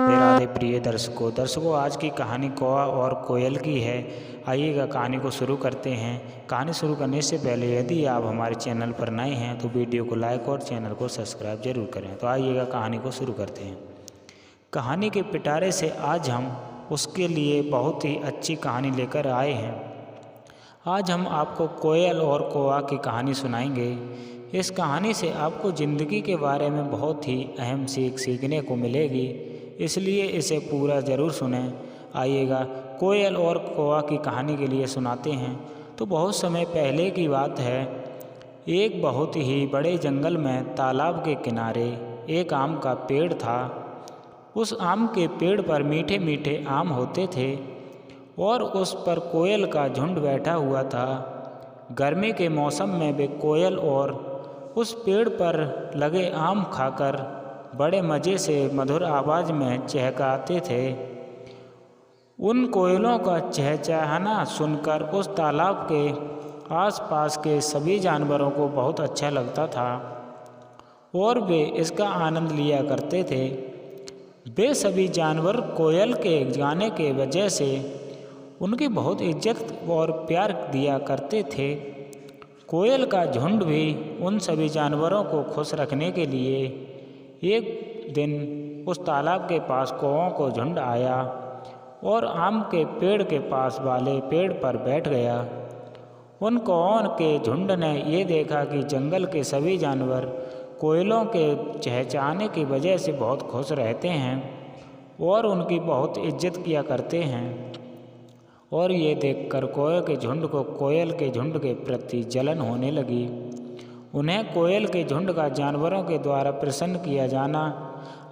राधे प्रिय दर्शकों आज की कहानी कौवा और कोयल की है। आइएगा कहानी को शुरू करते हैं। कहानी शुरू करने से पहले यदि आप हमारे चैनल पर नए हैं तो वीडियो को लाइक और चैनल को सब्सक्राइब जरूर करें। तो आइएगा कहानी को शुरू करते हैं। कहानी के पिटारे से आज हम उसके लिए बहुत ही अच्छी कहानी लेकर आए हैं। आज हम आपको कोयल और कौवा की कहानी सुनाएंगे। इस कहानी से आपको ज़िंदगी के बारे में बहुत ही अहम सीख सीखने को मिलेगी, इसलिए इसे पूरा ज़रूर सुनें। आइएगा कोयल और कौवा की कहानी के लिए सुनाते हैं। तो बहुत समय पहले की बात है। एक बहुत ही बड़े जंगल में तालाब के किनारे एक आम का पेड़ था। उस आम के पेड़ पर मीठे मीठे आम होते थे और उस पर कोयल का झुंड बैठा हुआ था। गर्मी के मौसम में वे कोयल और उस पेड़ पर लगे आम खाकर बड़े मज़े से मधुर आवाज़ में चहकाते थे। उन कोयलों का चहचहाना सुनकर उस तालाब के आसपास के सभी जानवरों को बहुत अच्छा लगता था और वे इसका आनंद लिया करते थे। वे सभी जानवर कोयल के गाने के वजह से उनकी बहुत इज्जत और प्यार दिया करते थे। कोयल का झुंड भी उन सभी जानवरों को खुश रखने के लिए एक दिन उस तालाब के पास कौवों को झुंड आया और आम के पेड़ के पास वाले पेड़ पर बैठ गया। उन कौवों के झुंड ने ये देखा कि जंगल के सभी जानवर कोयलों के चहचहाने की वजह से बहुत खुश रहते हैं और उनकी बहुत इज्जत किया करते हैं। और ये देखकर कोयल के झुंड को कोयल के झुंड के प्रति जलन होने लगी। उन्हें कोयल के झुंड का जानवरों के द्वारा प्रसन्न किया जाना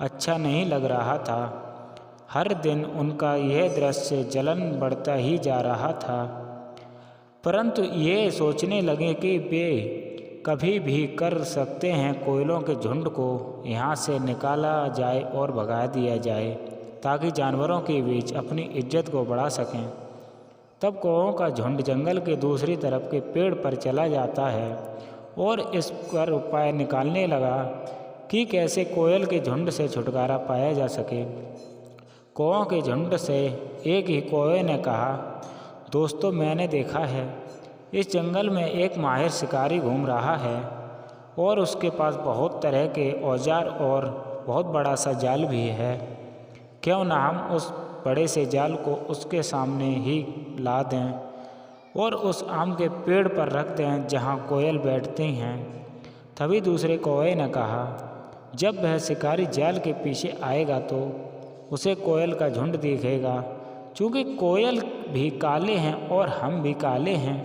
अच्छा नहीं लग रहा था। हर दिन उनका यह दृश्य जलन बढ़ता ही जा रहा था, परंतु ये सोचने लगे कि वे कभी भी कर सकते हैं कोयलों के झुंड को यहाँ से निकाला जाए और भगा दिया जाए, ताकि जानवरों के बीच अपनी इज्जत को बढ़ा सकें। तब कौवों का झुंड जंगल के दूसरी तरफ के पेड़ पर चला जाता है और इस पर उपाय निकालने लगा कि कैसे कोयल के झुंड से छुटकारा पाया जा सके। कौवों के झुंड से एक ही कौवे ने कहा, दोस्तों मैंने देखा है इस जंगल में एक माहिर शिकारी घूम रहा है और उसके पास बहुत तरह के औजार और बहुत बड़ा सा जाल भी है। क्यों ना हम उस बड़े से जाल को उसके सामने ही ला दें और उस आम के पेड़ पर रख दें जहाँ कोयल बैठती हैं। तभी दूसरे कौवे ने कहा, जब वह शिकारी जाल के पीछे आएगा तो उसे कोयल का झुंड दिखेगा। चूँकि कोयल भी काले हैं और हम भी काले हैं,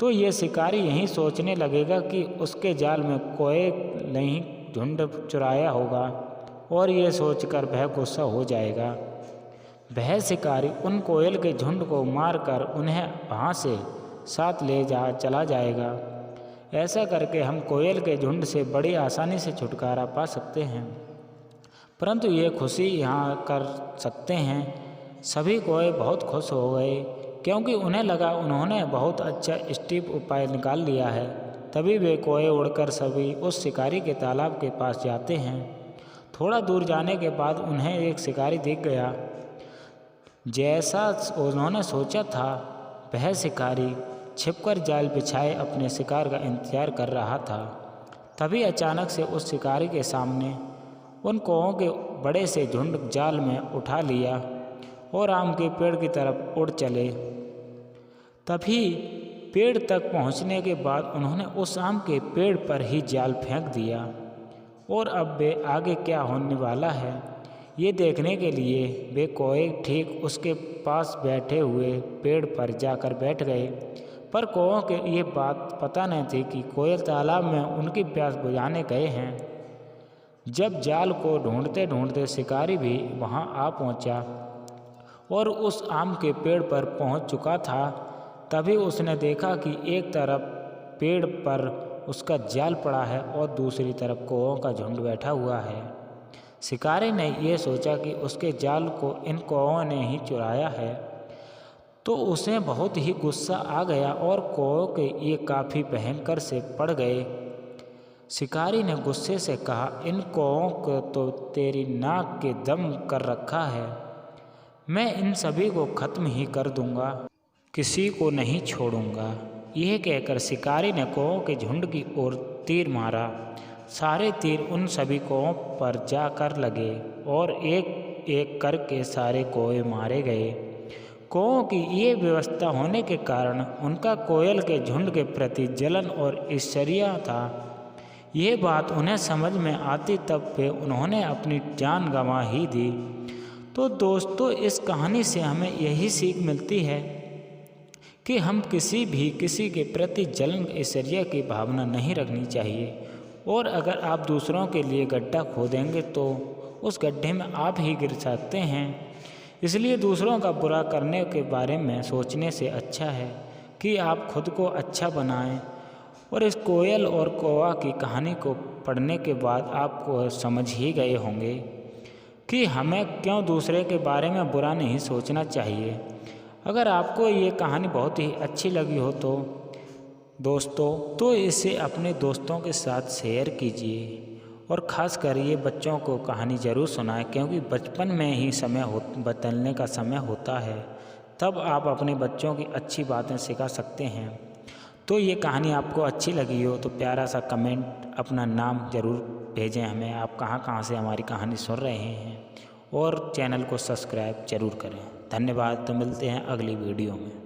तो ये शिकारी यही सोचने लगेगा कि उसके जाल में कोयल नहीं झुंड चुराया होगा और ये सोचकर वह गुस्सा हो जाएगा। वह शिकारी उन कोयल के झुंड को मारकर उन्हें वहाँ से साथ ले चला जाएगा। ऐसा करके हम कोयल के झुंड से बड़ी आसानी से छुटकारा पा सकते हैं, परंतु ये खुशी यहाँ कर सकते हैं। सभी कौवे बहुत खुश हो गए क्योंकि उन्हें लगा उन्होंने बहुत अच्छा स्टीप उपाय निकाल लिया है। तभी वे कौवे उड़कर सभी उस शिकारी के तालाब के पास जाते हैं। थोड़ा दूर जाने के बाद उन्हें एक शिकारी दिख गया। जैसा उन्होंने सोचा था, वह शिकारी छिपकर जाल बिछाए अपने शिकार का इंतजार कर रहा था। तभी अचानक से उस शिकारी के सामने उन कौवों के बड़े से झुंड जाल में उठा लिया और आम के पेड़ की तरफ उड़ चले। तभी पेड़ तक पहुंचने के बाद उन्होंने उस आम के पेड़ पर ही जाल फेंक दिया और अब वे आगे क्या होने वाला है ये देखने के लिए वे कौवे ठीक उसके पास बैठे हुए पेड़ पर जाकर बैठ गए। पर कौवों के ये बात पता नहीं थी कि कोयल तालाब में उनकी प्यास बुझाने गए हैं। जब जाल को ढूंढते ढूंढते शिकारी भी वहां आ पहुंचा और उस आम के पेड़ पर पहुंच चुका था, तभी उसने देखा कि एक तरफ पेड़ पर उसका जाल पड़ा है और दूसरी तरफ कौवों का झुंड बैठा हुआ है। शिकारी ने यह सोचा कि उसके जाल को इन कौवों ने ही चुराया है, तो उसे बहुत ही गुस्सा आ गया और कौवों के ये काफ़ी भयंकर से पड़ गए। शिकारी ने गुस्से से कहा, इन कौओं को तो तेरी नाक के दम कर रखा है, मैं इन सभी को खत्म ही कर दूंगा, किसी को नहीं छोड़ूंगा। यह कहकर शिकारी ने कौओं के झुंड की ओर तीर मारा। सारे तीर उन सभी कौओं पर जाकर लगे और एक एक करके सारे कौए मारे गए। कौओं की ये व्यवस्था होने के कारण उनका कोयल के झुंड के प्रति जलन और ईर्ष्या था। ये बात उन्हें समझ में आती तब पे उन्होंने अपनी जान गंवा ही दी। तो दोस्तों, इस कहानी से हमें यही सीख मिलती है कि हम किसी के प्रति जलन ईर्ष्या की भावना नहीं रखनी चाहिए, और अगर आप दूसरों के लिए गड्ढा खोदेंगे तो उस गड्ढे में आप ही गिर सकते हैं। इसलिए दूसरों का बुरा करने के बारे में सोचने से अच्छा है कि आप खुद को अच्छा बनाएं। और इस कोयल और कौवा की कहानी को पढ़ने के बाद आपको समझ ही गए होंगे कि हमें क्यों दूसरे के बारे में बुरा नहीं सोचना चाहिए। अगर आपको ये कहानी बहुत ही अच्छी लगी हो तो दोस्तों, तो इसे अपने दोस्तों के साथ शेयर कीजिए, और ख़ास कर ये बच्चों को कहानी ज़रूर सुनाएं, क्योंकि बचपन में ही बदलने का समय होता है। तब आप अपने बच्चों की अच्छी बातें सिखा सकते हैं। तो ये कहानी आपको अच्छी लगी हो तो प्यारा सा कमेंट, अपना नाम ज़रूर भेजें हमें, आप कहाँ से हमारी कहानी सुन रहे हैं, और चैनल को सब्सक्राइब ज़रूर करें। धन्यवाद। तो मिलते हैं अगली वीडियो में।